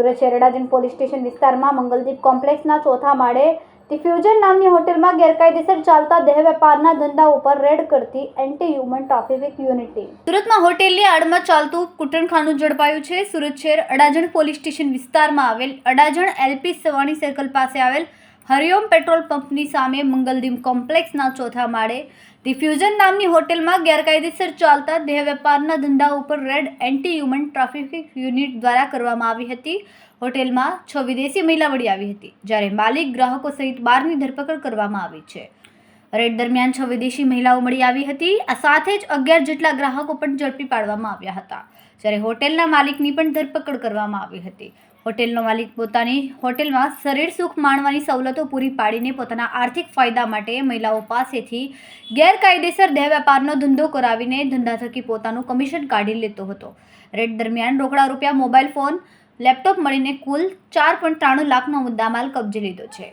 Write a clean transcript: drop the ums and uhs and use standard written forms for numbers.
સુરત શહેર Adajan police station વિસ્તારમાં મંગલદીપ કોમ્પ્લેક્સના ચોથા માળે ધી ફ્યુઝન નામની હોટેલમાં ગેરકાયદેસર ચાલતા દેહ વેપારના ધંધા ઉપર રેડ કરતી એન્ટી હ્યુમન ટ્રાફિક યુનિટી સુરતમાં હોટેલની આડમાં ચાલતું કૂટણખાનું ઝડપાયું છે। સુરત શહેર અડાજણ પોલીસ સ્ટેશન વિસ્તારમાં આવેલ અડાજણ એલપી સવાણી સર્કલ પાસે આવેલ હરિઓમ પેટ્રોલ પંપની સામે મંગલદીપ કોમ્પ્લેક્સના ચોથા માળે ધી ફ્યુઝન નામની હોટેલમાં ગેરકાયદેસર ચાલતા દેહ વેપારના ધંધા ઉપર red anti human traffic unit દ્વારા કરવામાં આવી હતી। હોટેલમાં 6 વિદેશી મહિલા મળી આવી હતી, જ્યારે માલિક, ગ્રાહકો સહિત 12ની ધરપકડ કરવામાં આવી છે। રેડ દરમિયાન 6 વિદેશી મહિલાઓ મળી આવી હતી। આ સાથે જ 11 જેટલા ગ્રાહકો પણ ઝડપી પાડવામાં આવ્યા હતા, જ્યારે હોટેલના માલિકની પણ ધરપકડ કરવામાં આવી હતી। હોટેલનો માલિક પોતાની હોટેલમાં શરીર સુખ માણવાની સવલતો પૂરી પાડીને પોતાના આર્થિક ફાયદા માટે મહિલાઓ પાસેથી ગેરકાયદેસર દેહ વેપારનો ધંધો કરાવીને ધંધા થકી પોતાનું કમિશન કાઢી લેતો હતો। રેડ દરમિયાન રોકડા રૂપિયા, મોબાઈલ ફોન, લેપટોપ મળીને કુલ 4.93 લાખનો મુદ્દામાલ કબજે લીધો છે।